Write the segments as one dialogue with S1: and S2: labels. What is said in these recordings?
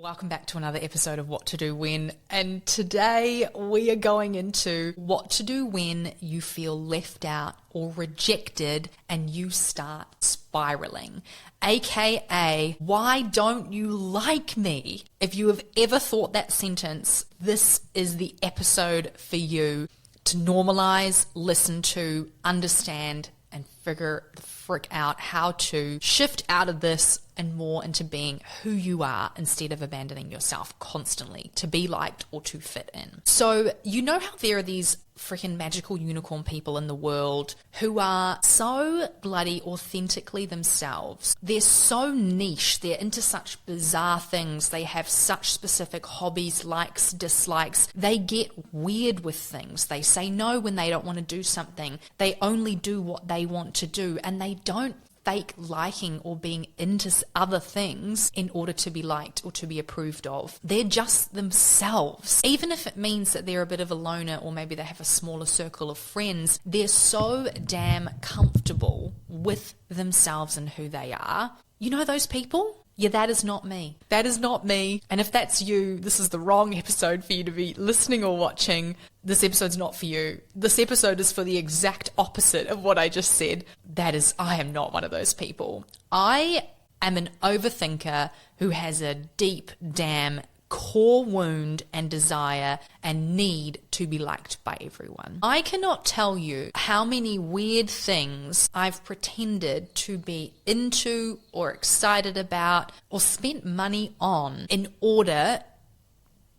S1: Welcome back to another episode of What to Do When, and today we are going into what to do when you feel left out or rejected and you start spiraling, aka why don't you like me? If you have ever thought that sentence, this is the episode for you to normalize, listen to, understand, and figure the frick out how to shift out of this and more into being who you are instead of abandoning yourself constantly to be liked or to fit in. So you know how there are these freaking magical unicorn people in the world who are so bloody authentically themselves. They're so niche. They're into such bizarre things. They have such specific hobbies, likes, dislikes. They get weird with things. They say no when they don't want to do something. They only do what they want to do, and they don't fake liking or being into other things in order to be liked or to be approved of. They're just themselves. Even if it means that they're a bit of a loner or maybe they have a smaller circle of friends, they're so damn comfortable with themselves and who they are. You know those people? Yeah, that is not me. That is not me. And if that's you, this is the wrong episode for you to be listening or watching. This episode's not for you. This episode is for the exact opposite of what I just said. I am not one of those people. I am an overthinker who has a deep, damn core wound and desire and need to be liked by everyone. I cannot tell you how many weird things I've pretended to be into or excited about or spent money on in order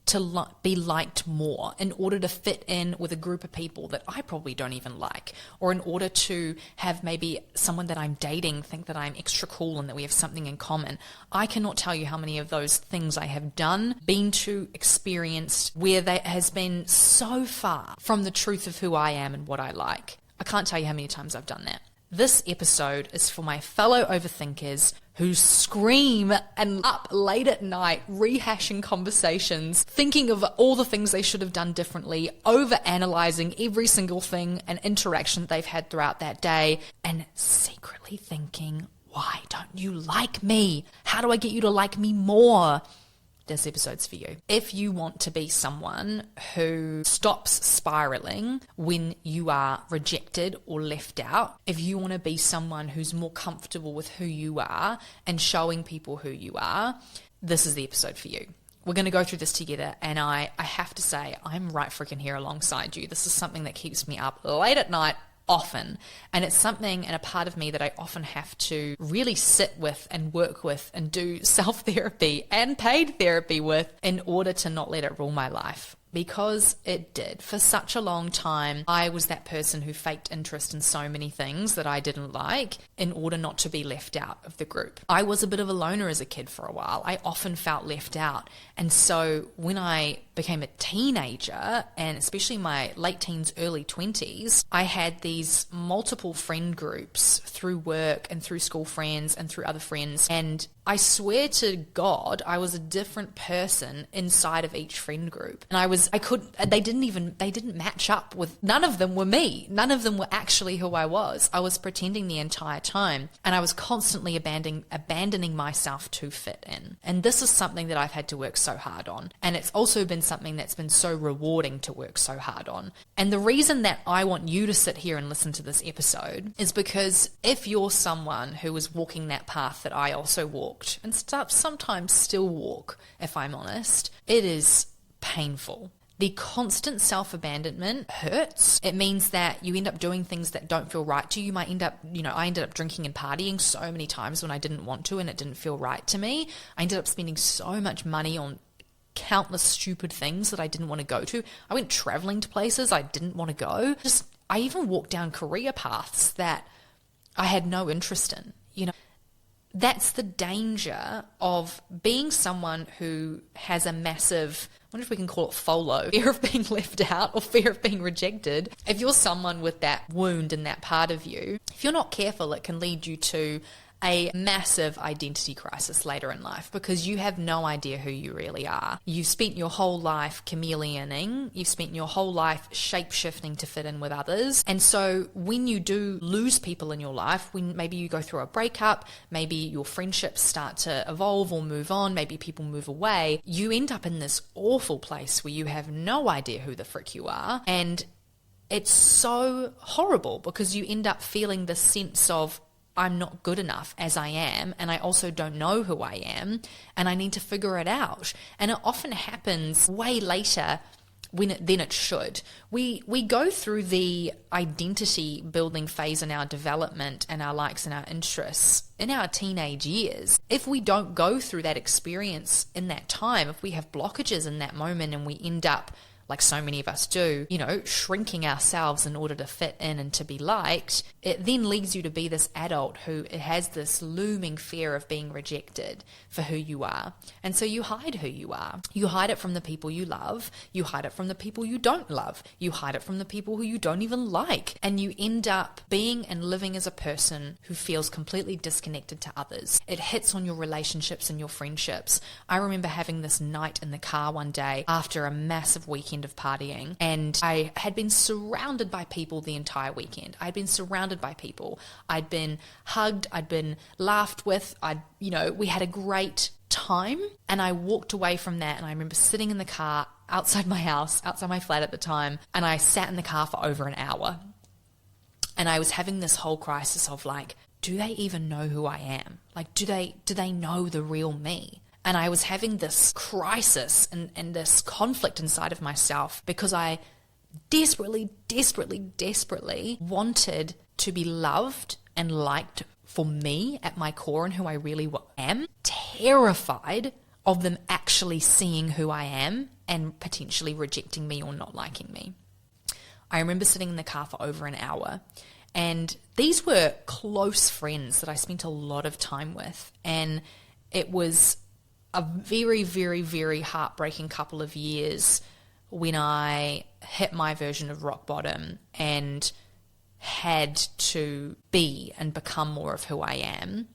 S1: to be liked more, in order to fit in with a group of people that I probably don't even like, or in order to have maybe someone that I'm dating think that I'm extra cool and that we have something in common. I cannot tell you how many of those things I have done, been to, experienced, where that has been so far from the truth of who I am and what I like. I can't tell you how many times I've done that. This episode is for my fellow overthinkers who scream and up late at night rehashing conversations, thinking of all the things they should have done differently, over-analyzing every single thing and interaction they've had throughout that day, and secretly thinking, why don't you like me? How do I get you to like me more? This episode's for you. If you want to be someone who stops spiraling when you are rejected or left out, if you want to be someone who's more comfortable with who you are and showing people who you are, this is the episode for you. We're going to go through this together, and I have to say, I'm right freaking here alongside you. This is something that keeps me up late at night often, and it's something and a part of me that I often have to really sit with and work with and do self-therapy and paid therapy with in order to not let it rule my life. Because it did. For such a long time, I was that person who faked interest in so many things that I didn't like in order not to be left out of the group. I was a bit of a loner as a kid for a while. I often felt left out. And so when I became a teenager, and especially my late teens, early 20s, I had these multiple friend groups through work and through school friends and through other friends. And I swear to God, I was a different person inside of each friend group. And they didn't match up with, none of them were me. None of them were actually who I was. I was pretending the entire time. And I was constantly abandoning myself to fit in. And this is something that I've had to work so hard on. And it's also been something that's been so rewarding to work so hard on. And the reason that I want you to sit here and listen to this episode is because if you're someone who is walking that path that I also walked, and sometimes still walk, if I'm honest, it is painful. The constant self-abandonment hurts. It means that you end up doing things that don't feel right to you. I ended up drinking and partying so many times when I didn't want to and it didn't feel right to me. I ended up spending so much money on countless stupid things that I didn't want to go to. I went traveling to places I didn't want to go. I even walked down career paths that I had no interest in. That's the danger of being someone who has a massive, I wonder if we can call it FOLO, fear of being left out or fear of being rejected. If you're someone with that wound in that part of you, if you're not careful, it can lead you to a massive identity crisis later in life because you have no idea who you really are. You've spent your whole life chameleoning, you've spent your whole life shape-shifting to fit in with others. And so when you do lose people in your life, when maybe you go through a breakup, maybe your friendships start to evolve or move on, maybe people move away, you end up in this awful place where you have no idea who the frick you are. And it's so horrible because you end up feeling this sense of, I'm not good enough as I am, and I also don't know who I am, and I need to figure it out. And it often happens way later than it should. We go through the identity building phase in our development and our likes and our interests in our teenage years. If we don't go through that experience in that time, if we have blockages in that moment and we end up, like so many of us do, shrinking ourselves in order to fit in and to be liked, it then leads you to be this adult who has this looming fear of being rejected for who you are. And so you hide who you are. You hide it from the people you love. You hide it from the people you don't love. You hide it from the people who you don't even like. And you end up being and living as a person who feels completely disconnected to others. It hits on your relationships and your friendships. I remember having this night in the car one day after a massive weekend of partying, and I had been surrounded by people the entire weekend. I'd been surrounded by people. I'd been hugged, I'd been laughed with, we had a great time. And I walked away from that, and I remember sitting in the car outside my house, outside my flat at the time, and I sat in the car for over an hour. And I was having this whole crisis of like, do they even know who I am? Like, do they know the real me? And I was having this crisis and this conflict inside of myself because I desperately wanted to be loved and liked for me at my core and who I really am, terrified of them actually seeing who I am and potentially rejecting me or not liking me. I remember sitting in the car for over an hour, and these were close friends that I spent a lot of time with, and it was a very, very, very heartbreaking couple of years when I hit my version of rock bottom and had to be and become more of who I am.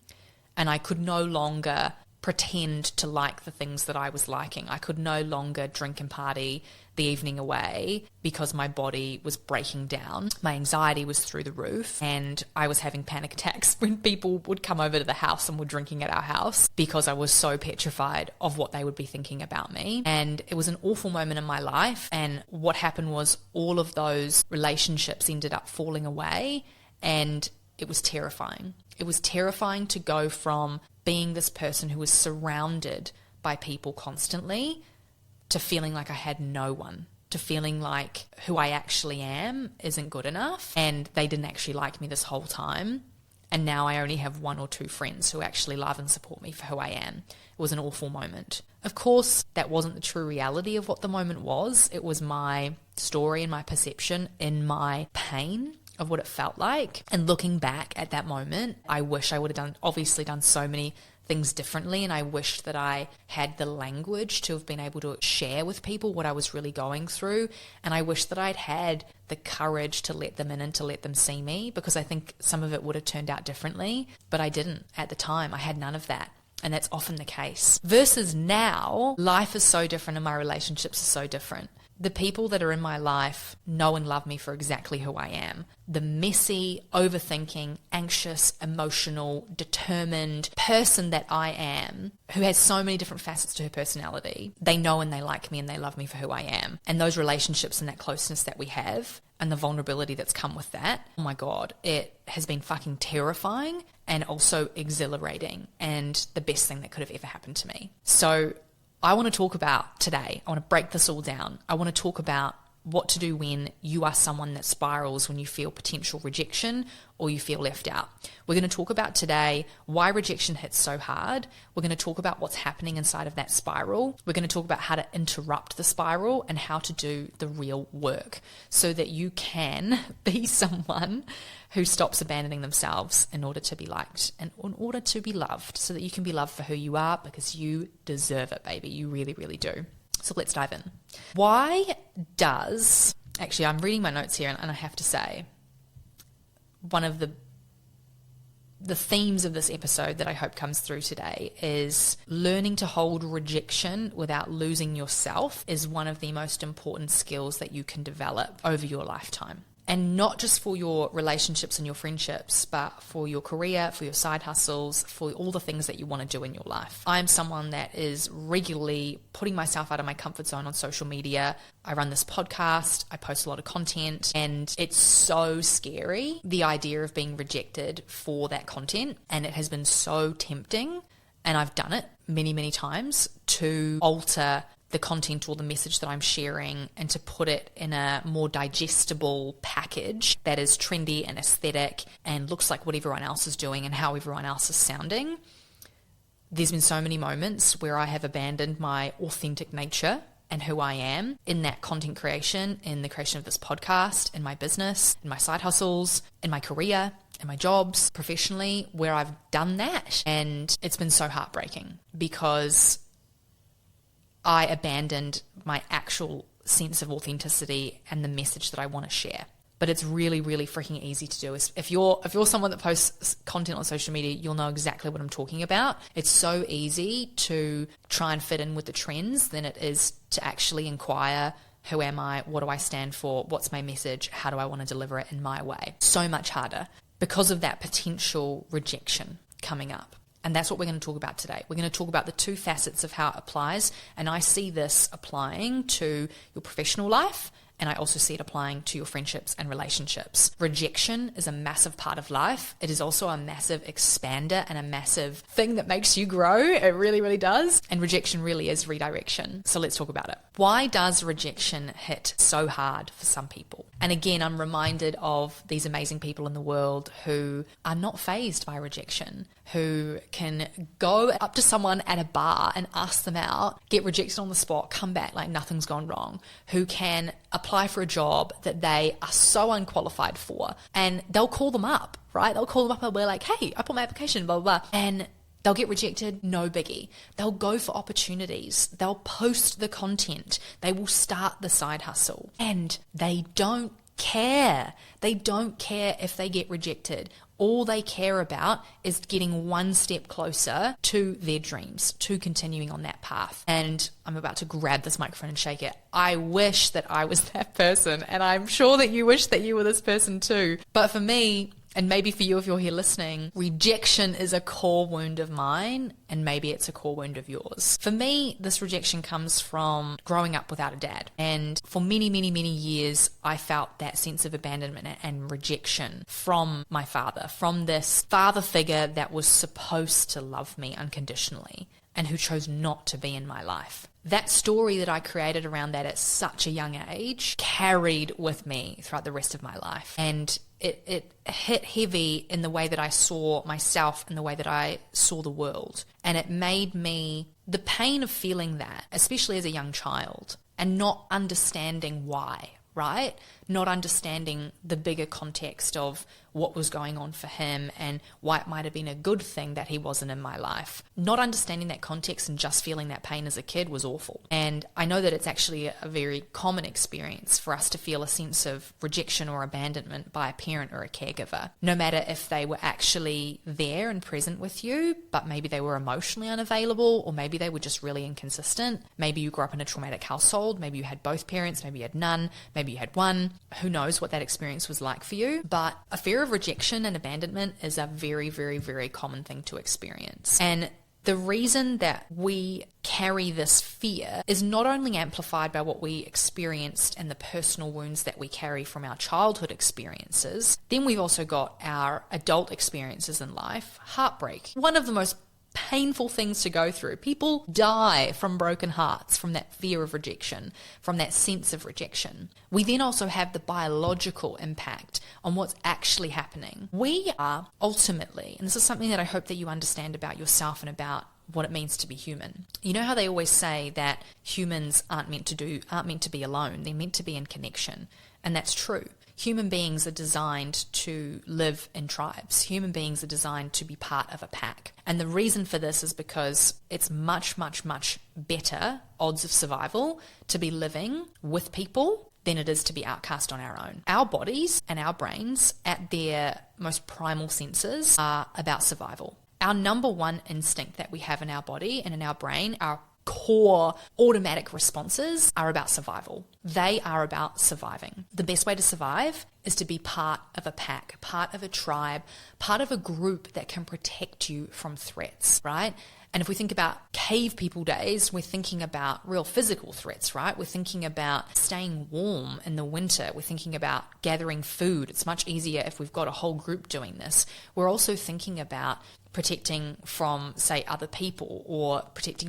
S1: And I could no longer pretend to like the things that I was liking. I could no longer drink and party the evening away because my body was breaking down. My anxiety was through the roof, and I was having panic attacks when people would come over to the house and were drinking at our house because I was so petrified of what they would be thinking about me. And it was an awful moment in my life. And what happened was all of those relationships ended up falling away, and it was terrifying. It was terrifying to go from being this person who was surrounded by people constantly to feeling like I had no one, to feeling like who I actually am isn't good enough, and they didn't actually like me this whole time. And now I only have one or two friends who actually love and support me for who I am. It was an awful moment. Of course, that wasn't the true reality of what the moment was. It was my story and my perception in my pain of what it felt like. And looking back at that moment, I wish I would have done so many things differently, and I wished that I had the language to have been able to share with people what I was really going through, and I wish that I'd had the courage to let them in and to let them see me, because I think some of it would have turned out differently, but I didn't at the time. I had none of that. And that's often the case. Versus now, life is so different and my relationships are so different. The people that are in my life know and love me for exactly who I am. The messy, overthinking, anxious, emotional, determined person that I am, who has so many different facets to her personality. They know and they like me and they love me for who I am. And those relationships and that closeness that we have and the vulnerability that's come with that, oh my God, it has been fucking terrifying and also exhilarating and the best thing that could have ever happened to me. So I want to talk about today, I want to break this all down. I want to talk about what to do when you are someone that spirals when you feel potential rejection or you feel left out. We're going to talk about today why rejection hits so hard. We're going to talk about what's happening inside of that spiral. We're going to talk about how to interrupt the spiral and how to do the real work so that you can be someone who stops abandoning themselves in order to be liked and in order to be loved, so that you can be loved for who you are, because you deserve it, baby. You really, really do. So let's dive in. Actually, I'm reading my notes here and I have to say, one of the the themes of this episode that I hope comes through today is learning to hold rejection without losing yourself is one of the most important skills that you can develop over your lifetime. And not just for your relationships and your friendships, but for your career, for your side hustles, for all the things that you want to do in your life. I'm someone that is regularly putting myself out of my comfort zone on social media. I run this podcast, I post a lot of content, and it's so scary, the idea of being rejected for that content. And it has been so tempting, and I've done it many, many times, to alter the content or the message that I'm sharing and to put it in a more digestible package that is trendy and aesthetic and looks like what everyone else is doing and how everyone else is sounding. There's been so many moments where I have abandoned my authentic nature and who I am in that content creation, in the creation of this podcast, in my business, in my side hustles, in my career, in my jobs, professionally, where I've done that. And it's been so heartbreaking because I abandoned my actual sense of authenticity and the message that I want to share. But it's really, really freaking easy to do. If you're someone that posts content on social media, you'll know exactly what I'm talking about. It's so easy to try and fit in with the trends than it is to actually inquire, who am I? What do I stand for? What's my message? How do I want to deliver it in my way? So much harder because of that potential rejection coming up. And that's what we're going to talk about today. We're going to talk about the two facets of how it applies. And I see this applying to your professional life, and I also see it applying to your friendships and relationships. Rejection is a massive part of life. It is also a massive expander and a massive thing that makes you grow. It really, really does. And rejection really is redirection. So let's talk about it. Why does rejection hit so hard for some people? And again, I'm reminded of these amazing people in the world who are not fazed by rejection, who can go up to someone at a bar and ask them out, get rejected on the spot, come back like nothing's gone wrong, who can apply for a job that they are so unqualified for, and they'll call them up, right? They'll call them up and be like, hey, I put my application, blah, blah, blah, and they'll get rejected, no biggie. They'll go for opportunities. They'll post the content. They will start the side hustle. And they don't care. They don't care if they get rejected. All they care about is getting one step closer to their dreams, to continuing on that path. And I'm about to grab this microphone and shake it. I wish that I was that person, and I'm sure that you wish that you were this person too. But for me, and maybe for you if you're here listening, rejection is a core wound of mine, and maybe it's a core wound of yours. For me, this rejection comes from growing up without a dad. And for many, many, many years, I felt that sense of abandonment and rejection from my father, from this father figure that was supposed to love me unconditionally and who chose not to be in my life. That story that I created around that at such a young age carried with me throughout the rest of my life. And it hit heavy in the way that I saw myself and the way that I saw the world. And it made me, the pain of feeling that, especially as a young child, and not understanding why, right? Not understanding the bigger context of what was going on for him and why it might have been a good thing that he wasn't in my life. Not understanding that context and just feeling that pain as a kid was awful. And I know that it's actually a very common experience for us to feel a sense of rejection or abandonment by a parent or a caregiver, no matter if they were actually there and present with you, but maybe they were emotionally unavailable, or maybe they were just really inconsistent. Maybe you grew up in a traumatic household, maybe you had both parents, maybe you had none, maybe you had one. Who knows what that experience was like for you? But a fear of rejection and abandonment is a very, very, very common thing to experience. And the reason that we carry this fear is not only amplified by what we experienced and the personal wounds that we carry from our childhood experiences, then we've also got our adult experiences in life, heartbreak. One of the most painful things to go through. People die from broken hearts, from that fear of rejection, from that sense of rejection. We then also have the biological impact on what's actually happening. We are ultimately, and this is something that I hope that you understand about yourself and about what it means to be human. You know how they always say that humans aren't meant to be alone. They're meant to be in connection. And that's true. Human beings are designed to live in tribes. Human beings are designed to be part of a pack. And the reason for this is because it's much, much, much better odds of survival to be living with people than it is to be outcast on our own. Our bodies and our brains at their most primal senses are about survival. Our number one instinct that we have in our body and in our brain, our core automatic responses, are about survival. They are about surviving. The best way to survive is to be part of a pack, part of a tribe, part of a group that can protect you from threats, right? And if we think about cave people days, we're thinking about real physical threats, right? We're thinking about staying warm in the winter. We're thinking about gathering food. It's much easier if we've got a whole group doing this. We're also thinking about protecting from, say, other people, or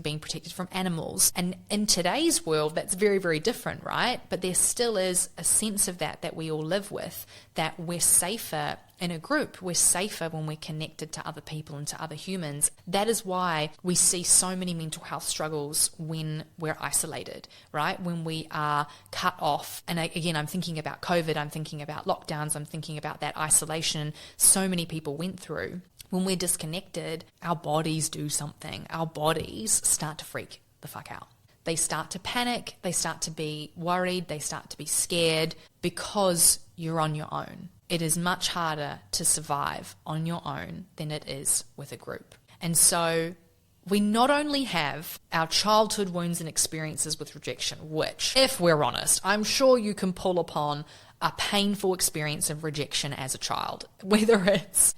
S1: being protected from animals. And in today's world, that's very, very different, right? But there still is a sense of that we all live with, that we're safer in a group. We're safer when we're connected to other people and to other humans. That is why we see so many mental health struggles when we're isolated, right? When we are cut off. And again, I'm thinking about COVID, I'm thinking about lockdowns, I'm thinking about that isolation so many people went through. When we're disconnected, our bodies do something. Our bodies start to freak the fuck out. They start to panic, they start to be worried, they start to be scared because you're on your own. It is much harder to survive on your own than it is with a group. And so we not only have our childhood wounds and experiences with rejection, which, if we're honest, I'm sure you can pull upon a painful experience of rejection as a child, whether it's,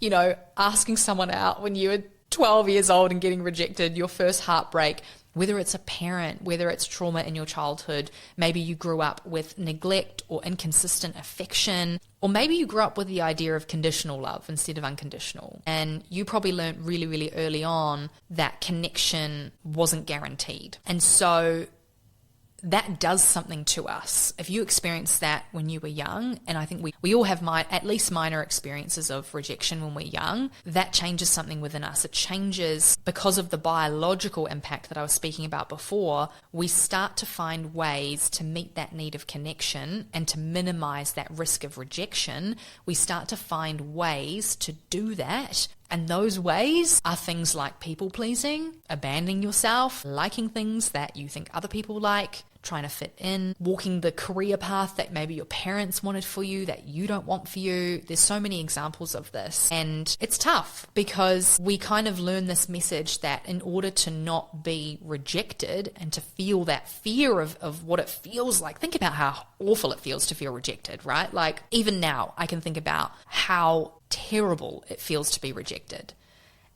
S1: asking someone out when you were 12 years old and getting rejected, your first heartbreak, whether it's a parent, whether it's trauma in your childhood, maybe you grew up with neglect or inconsistent affection, or maybe you grew up with the idea of conditional love instead of unconditional. And you probably learned really, really early on that connection wasn't guaranteed. And so that does something to us. If you experienced that when you were young, and I think we all have at least minor experiences of rejection when we're young, that changes something within us. It changes because of the biological impact that I was speaking about before. We start to find ways to meet that need of connection and to minimize that risk of rejection. We start to find ways to do that. And those ways are things like people pleasing, abandoning yourself, liking things that you think other people like, trying to fit in, walking the career path that maybe your parents wanted for you that you don't want for you. There's so many examples of this. And it's tough because we kind of learn this message that in order to not be rejected and to feel that fear of what it feels like, think about how awful it feels to feel rejected, right? Like even now I can think about how terrible it feels to be rejected.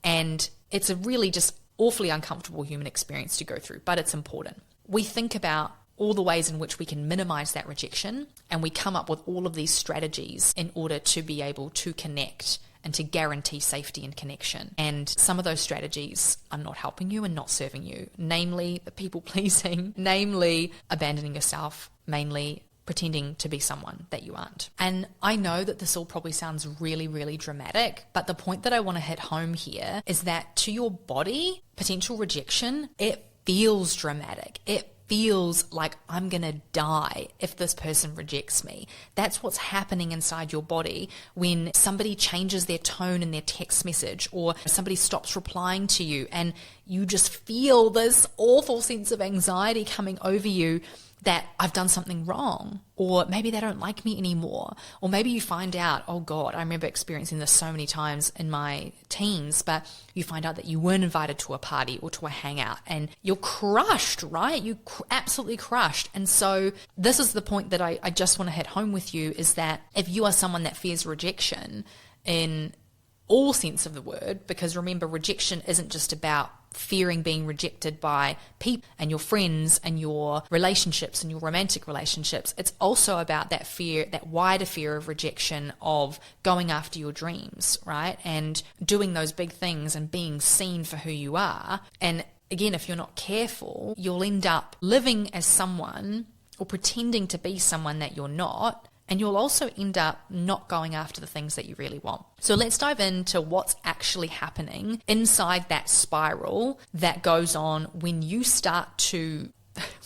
S1: And it's a really just awfully uncomfortable human experience to go through, but it's important. We think about all the ways in which we can minimize that rejection, and we come up with all of these strategies in order to be able to connect and to guarantee safety and connection. And some of those strategies are not helping you and not serving you, namely the people pleasing, namely abandoning yourself, mainly pretending to be someone that you aren't. And I know that this all probably sounds really, really dramatic, but the point that I want to hit home here is that to your body, potential rejection, it feels dramatic. It feels like I'm going to die if this person rejects me. That's what's happening inside your body when somebody changes their tone in their text message, or somebody stops replying to you, and you just feel this awful sense of anxiety coming over you that I've done something wrong, or maybe they don't like me anymore, or maybe you find out, oh God, I remember experiencing this so many times in my teens, but you find out that you weren't invited to a party or to a hangout and you're crushed, right? You absolutely crushed. And so this is the point that I just want to hit home with you, is that if you are someone that fears rejection in all sense of the word, because remember, rejection isn't just about fearing being rejected by people and your friends and your relationships and your romantic relationships. It's also about that fear, that wider fear of rejection, of going after your dreams, right? And doing those big things and being seen for who you are. And again, if you're not careful, you'll end up living as someone or pretending to be someone that you're not. And you'll also end up not going after the things that you really want. So let's dive into what's actually happening inside that spiral that goes on when you start to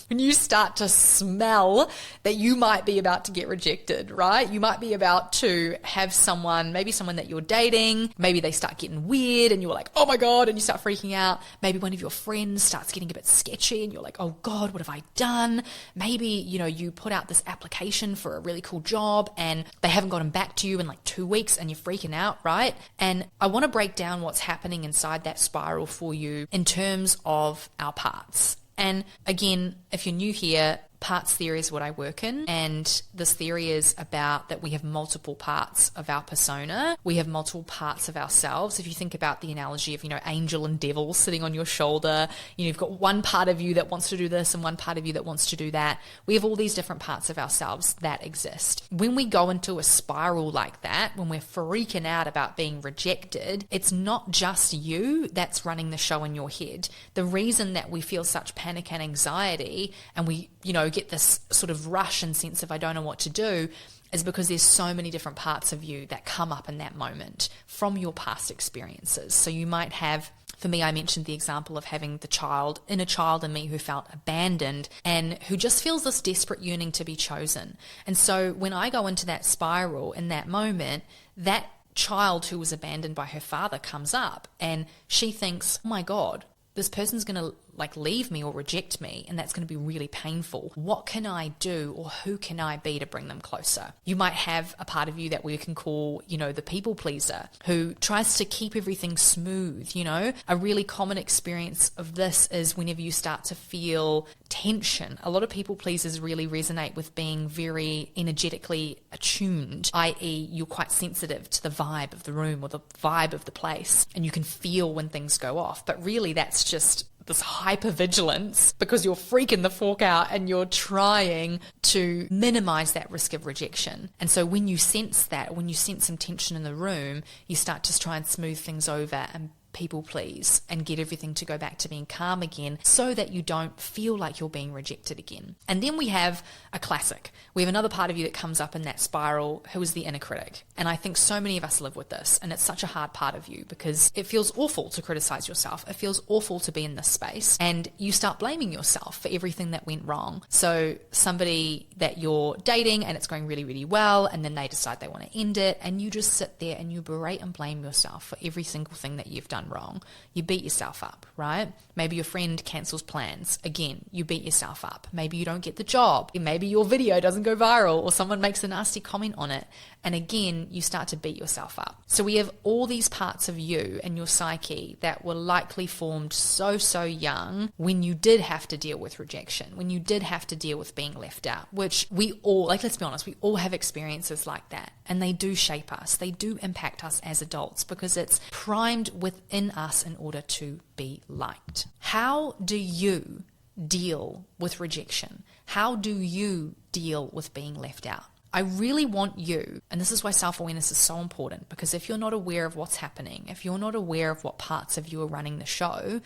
S1: when you start to smell that you might be about to get rejected, right? You might be about to have someone, maybe someone that you're dating, maybe they start getting weird and you're like, oh my God, and you start freaking out. Maybe one of your friends starts getting a bit sketchy and you're like, oh God, what have I done? Maybe, you put out this application for a really cool job and they haven't gotten back to you in like 2 weeks and you're freaking out, right? And I want to break down what's happening inside that spiral for you in terms of our parts. And again, if you're new here, parts theory is what I work in, and this theory is about that we have multiple parts of our persona. We have multiple parts of ourselves. If you think about the analogy of, angel and devil sitting on your shoulder, you've got one part of you that wants to do this and one part of you that wants to do that. We have all these different parts of ourselves that exist. When we go into a spiral like that, when we're freaking out about being rejected, it's not just you that's running the show in your head. The reason that we feel such panic and anxiety and we, get this sort of rush and sense of I don't know what to do is because there's so many different parts of you that come up in that moment from your past experiences. So you might have, for me, I mentioned the example of having the inner child in me who felt abandoned and who just feels this desperate yearning to be chosen. And so when I go into that spiral in that moment, that child who was abandoned by her father comes up and she thinks, oh my God, this person's going to leave me or reject me, and that's going to be really painful. What can I do or who can I be to bring them closer? You might have a part of you that we can call, the people pleaser who tries to keep everything smooth, A really common experience of this is whenever you start to feel tension. A lot of people pleasers really resonate with being very energetically attuned, i.e. you're quite sensitive to the vibe of the room or the vibe of the place, and you can feel when things go off. But really that's just this hypervigilance because you're freaking the fork out and you're trying to minimize that risk of rejection. And so when you sense that, when you sense some tension in the room, you start to try and smooth things over and people please and get everything to go back to being calm again so that you don't feel like you're being rejected again. And then we have a classic. We have another part of you that comes up in that spiral who is the inner critic. And I think so many of us live with this, and it's such a hard part of you because it feels awful to criticize yourself. It feels awful to be in this space and you start blaming yourself for everything that went wrong. So somebody that you're dating and it's going really, really well, and then they decide they want to end it, and you just sit there and you berate and blame yourself for every single thing that you've done wrong. You beat yourself up, right? Maybe your friend cancels plans. Again, you beat yourself up. Maybe you don't get the job. Maybe your video doesn't go viral or someone makes a nasty comment on it. And again, you start to beat yourself up. So we have all these parts of you and your psyche that were likely formed so young when you did have to deal with rejection, when you did have to deal with being left out, which we all, let's be honest, we all have experiences like that. And they do shape us. They do impact us as adults because it's primed within us in order to be liked. How do you deal with rejection? How do you deal with being left out? I really want you, and this is why self-awareness is so important, because if you're not aware of what's happening, if you're not aware of what parts of you are running the show,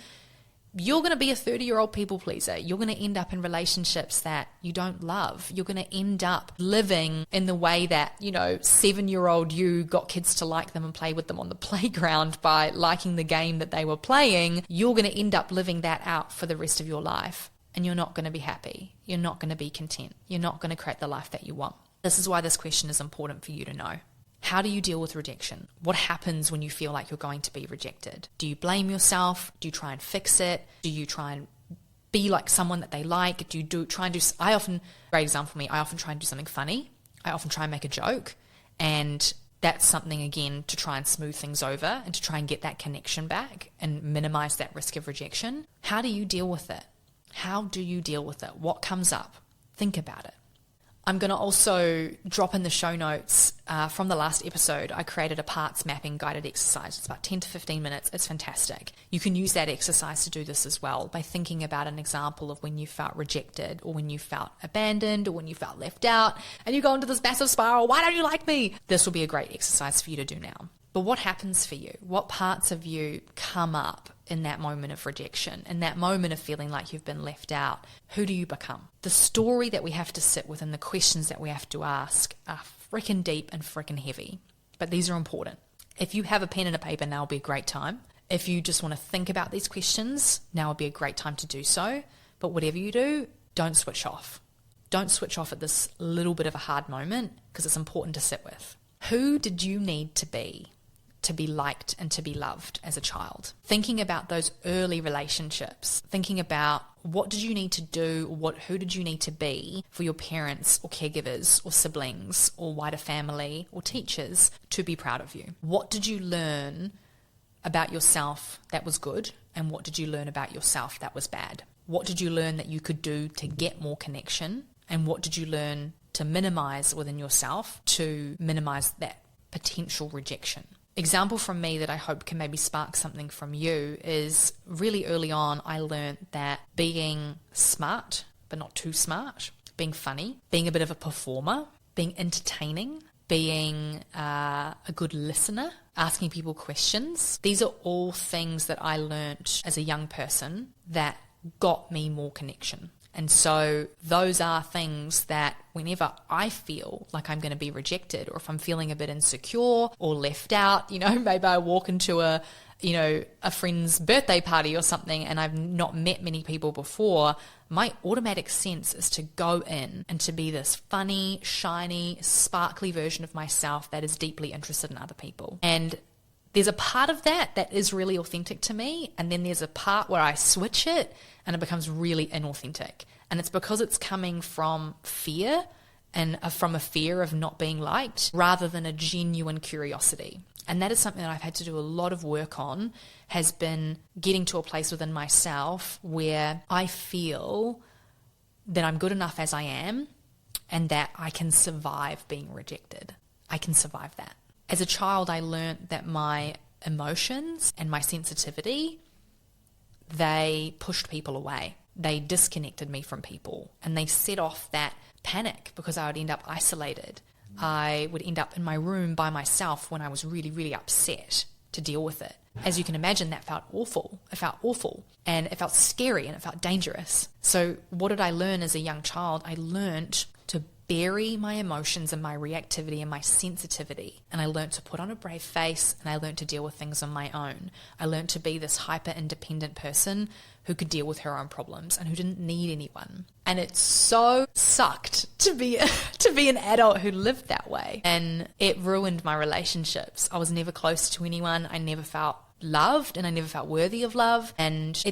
S1: you're going to be a 30-year-old people pleaser. You're going to end up in relationships that you don't love. You're going to end up living in the way that, 7-year-old you got kids to like them and play with them on the playground by liking the game that they were playing. You're going to end up living that out for the rest of your life, and you're not going to be happy. You're not going to be content. You're not going to create the life that you want. This is why this question is important for you to know. How do you deal with rejection? What happens when you feel like you're going to be rejected? Do you blame yourself? Do you try and fix it? Do you try and be like someone that they like? Do you try and do, great example for me, I often try and do something funny. I often try and make a joke. And that's something, again, to try and smooth things over and to try and get that connection back and minimize that risk of rejection. How do you deal with it? How do you deal with it? What comes up? Think about it. I'm going to also drop in the show notes from the last episode. I created a parts mapping guided exercise. It's about 10 to 15 minutes. It's fantastic. You can use that exercise to do this as well by thinking about an example of when you felt rejected or when you felt abandoned or when you felt left out and you go into this massive spiral. Why don't you like me? This will be a great exercise for you to do now. But what happens for you? What parts of you come up in that moment of rejection, in that moment of feeling like you've been left out? Who do you become? The story that we have to sit with and the questions that we have to ask are freaking deep and freaking heavy. But these are important. If you have a pen and a paper, now will be a great time. If you just want to think about these questions, now would be a great time to do so. But whatever you do, don't switch off. Don't switch off at this little bit of a hard moment, because it's important to sit with. Who did you need to be liked and to be loved as a child? Thinking about those early relationships, thinking about what did you need to do, who did you need to be for your parents or caregivers or siblings or wider family or teachers to be proud of you? What did you learn about yourself that was good, and what did you learn about yourself that was bad? What did you learn that you could do to get more connection, and what did you learn to minimize within yourself to minimize that potential rejection? Example from me that I hope can maybe spark something from you is really early on I learned that being smart but not too smart, being funny, being a bit of a performer, being entertaining, being a good listener, asking people questions, these are all things that I learned as a young person that got me more connection. And so those are things that whenever I feel like I'm going to be rejected, or if I'm feeling a bit insecure or left out, maybe I walk into a friend's birthday party or something and I've not met many people before, my automatic sense is to go in and to be this funny, shiny, sparkly version of myself that is deeply interested in other people. And there's a part of that is really authentic to me, and then there's a part where I switch it and it becomes really inauthentic. And it's because it's coming from fear, and from a fear of not being liked, rather than a genuine curiosity. And that is something that I've had to do a lot of work on, has been getting to a place within myself where I feel that I'm good enough as I am, and that I can survive being rejected. I can survive that. As a child, I learned that my emotions and my sensitivity, they pushed people away. They disconnected me from people, and they set off that panic because I would end up isolated. I would end up in my room by myself when I was really, really upset to deal with it. As you can imagine, that felt awful. It felt awful, and it felt scary, and it felt dangerous. So what did I learn as a young child? I learned to bury my emotions and my reactivity and my sensitivity. And I learned to put on a brave face, and I learned to deal with things on my own. I learned to be this hyper independent person who could deal with her own problems and who didn't need anyone. And it so sucked to be an adult who lived that way. And it ruined my relationships. I was never close to anyone. I never felt loved, and I never felt worthy of love. And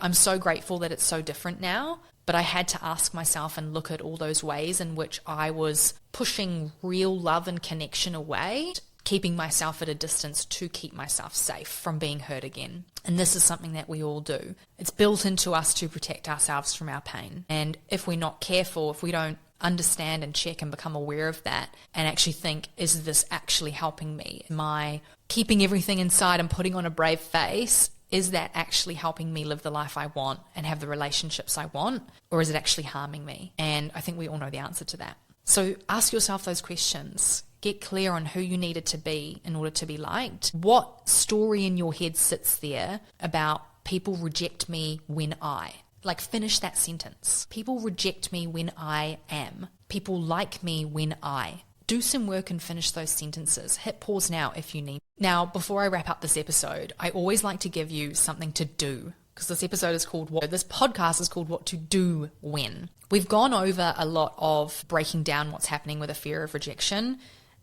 S1: I'm so grateful that it's so different now. But I had to ask myself and look at all those ways in which I was pushing real love and connection away, keeping myself at a distance to keep myself safe from being hurt again. And this is something that we all do. It's built into us to protect ourselves from our pain. And if we're not careful, if we don't understand and check and become aware of that and actually think, is this actually helping me? Am I keeping everything inside and putting on a brave face? Is that actually helping me live the life I want and have the relationships I want? Or is it actually harming me? And I think we all know the answer to that. So ask yourself those questions. Get clear on who you needed to be in order to be liked. What story in your head sits there about people reject me when I? Like, finish that sentence. People reject me when I am. People like me when I. Do some work and finish those sentences. Hit pause now if you need. Now, before I wrap up this episode, I always like to give you something to do, because this podcast is called What to Do When. We've gone over a lot of breaking down what's happening with a fear of rejection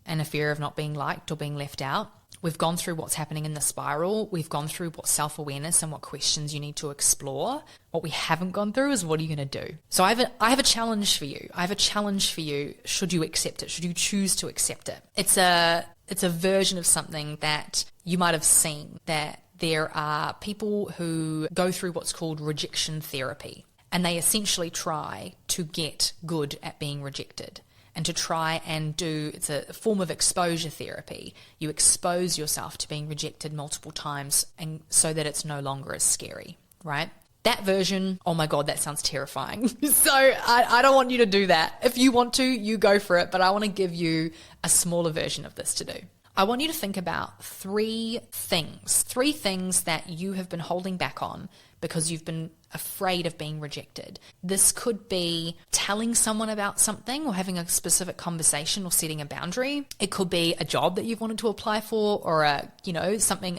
S1: and a fear of not being liked or being left out. We've gone through what's happening in the spiral. We've gone through what self-awareness and what questions you need to explore. What we haven't gone through is what are you going to do? So I have a challenge for you. I have a challenge for you. Should you accept it? Should you choose to accept it? It's a version of something that you might have seen, that there are people who go through what's called rejection therapy, and they essentially try to get good at being rejected. And to try and it's a form of exposure therapy. You expose yourself to being rejected multiple times, and so that it's no longer as scary, right? That version, oh my God, that sounds terrifying. So I don't want you to do that. If you want to, you go for it. But I want to give you a smaller version of this to do. I want you to think about three things that you have been holding back on because you've been afraid of being rejected. This could be telling someone about something or having a specific conversation or setting a boundary. It could be a job that you've wanted to apply for, or a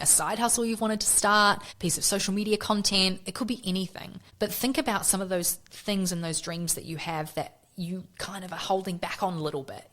S1: side hustle you've wanted to start, piece of social media content. It could be anything. But think about some of those things and those dreams that you have that you kind of are holding back on a little bit.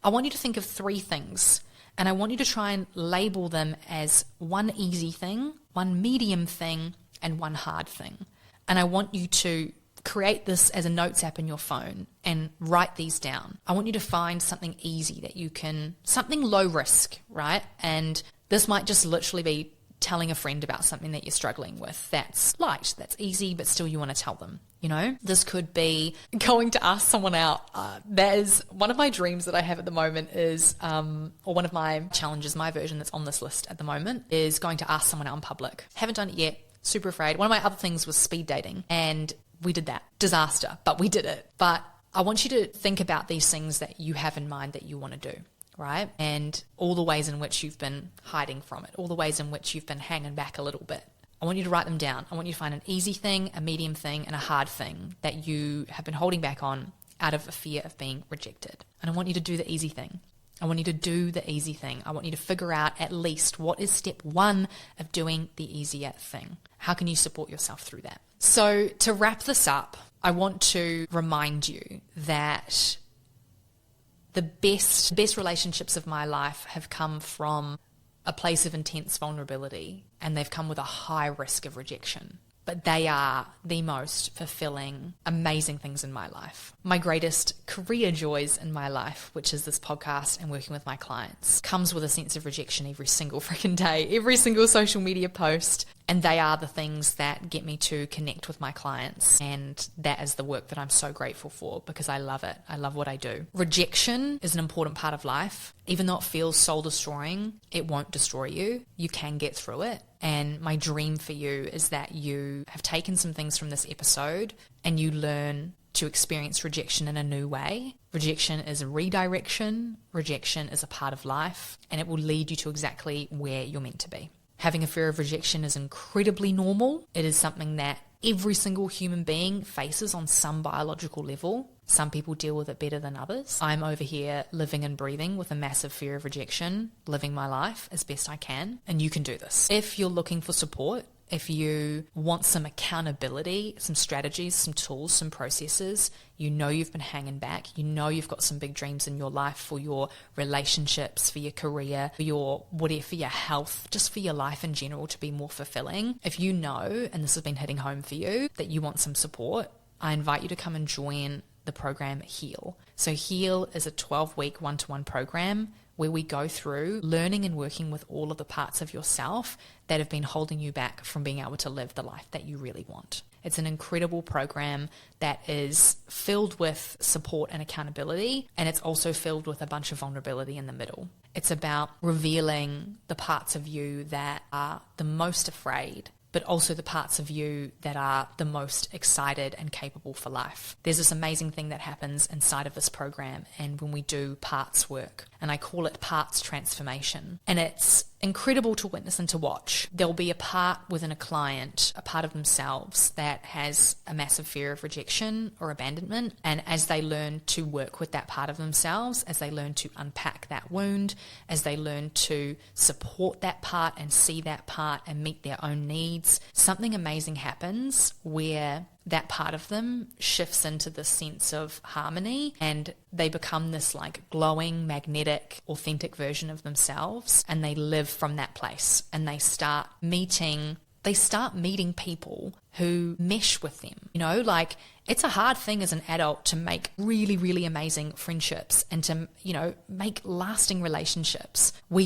S1: I want you to think of 3 things, and I want you to try and label them as one easy thing, one medium thing, and one hard thing. And I want you to create this as a notes app in your phone and write these down. I want you to find something easy that you can, something low risk, right? And this might just literally be telling a friend about something that you're struggling with. That's light, that's easy, but still you want to tell them. This could be going to ask someone out. That is one of my dreams that I have at the moment is, or one of my challenges, my version that's on this list at the moment is going to ask someone out in public. Haven't done it yet. Super afraid. One of my other things was speed dating, and we did that. Disaster, but we did it. But I want you to think about these things that you have in mind that you want to do, right? And all the ways in which you've been hiding from it, all the ways in which you've been hanging back a little bit. I want you to write them down. I want you to find an easy thing, a medium thing, and a hard thing that you have been holding back on out of a fear of being rejected. And I want you to do the easy thing. I want you to do the easy thing. I want you to figure out at least what is step 1 of doing the easier thing. How can you support yourself through that? So to wrap this up, I want to remind you that the best relationships of my life have come from a place of intense vulnerability, and they've come with a high risk of rejection. But they are the most fulfilling, amazing things in my life. My greatest career joys in my life, which is this podcast and working with my clients, comes with a sense of rejection every single freaking day, every single social media post. And they are the things that get me to connect with my clients. And that is the work that I'm so grateful for because I love it. I love what I do. Rejection is an important part of life. Even though it feels soul destroying, it won't destroy you. You can get through it. And my dream for you is that you have taken some things from this episode and you learn to experience rejection in a new way. Rejection is a redirection. Rejection is a part of life, and it will lead you to exactly where you're meant to be. Having a fear of rejection is incredibly normal. It is something that every single human being faces on some biological level. Some people deal with it better than others. I'm over here living and breathing with a massive fear of rejection, living my life as best I can, and you can do this. If you're looking for support, if you want some accountability, some strategies, some tools, some processes, you know you've been hanging back, you know you've got some big dreams in your life for your relationships, for your career, for your whatever, for your health, just for your life in general to be more fulfilling. If you know, and this has been hitting home for you, that you want some support, I invite you to come and join the program Heal. So Heal is a 12-week one-to-one program where we go through learning and working with all of the parts of yourself that have been holding you back from being able to live the life that you really want. It's an incredible program that is filled with support and accountability, and it's also filled with a bunch of vulnerability in the middle. It's about revealing the parts of you that are the most afraid, but also the parts of you that are the most excited and capable for life. There's this amazing thing that happens inside of this program, and when we do parts work, and I call it parts transformation, and it's incredible to witness and to watch. There'll be a part within a client, a part of themselves that has a massive fear of rejection or abandonment, and as they learn to work with that part of themselves, as they learn to unpack that wound, as they learn to support that part and see that part and meet their own needs, something amazing happens where that part of them shifts into this sense of harmony, and they become this like glowing, magnetic, authentic version of themselves, and they live from that place, and they start meeting people who mesh with them. Like it's a hard thing as an adult to make really, really amazing friendships and to, make lasting relationships where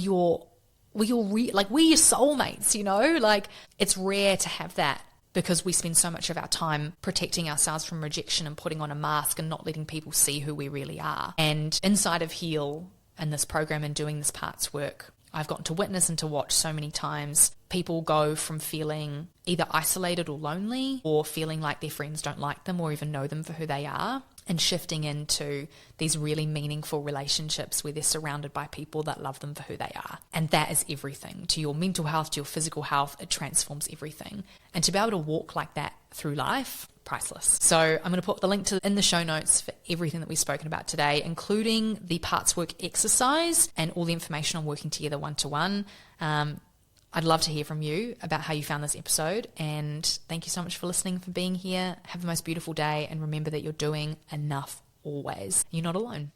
S1: we're your soulmates, like it's rare to have that, because we spend so much of our time protecting ourselves from rejection and putting on a mask and not letting people see who we really are. And inside of Heal and this program and doing this parts work, I've gotten to witness and to watch so many times people go from feeling either isolated or lonely, or feeling like their friends don't like them or even know them for who they are, and shifting into these really meaningful relationships where they're surrounded by people that love them for who they are. And that is everything. To your mental health, to your physical health, it transforms everything. And to be able to walk like that through life, priceless. So I'm going to put the link in the show notes for everything that we've spoken about today, including the parts work exercise and all the information on working together one-to-one. I'd love to hear from you about how you found this episode, and thank you so much for listening, for being here. Have the most beautiful day, and remember that you're doing enough always. You're not alone.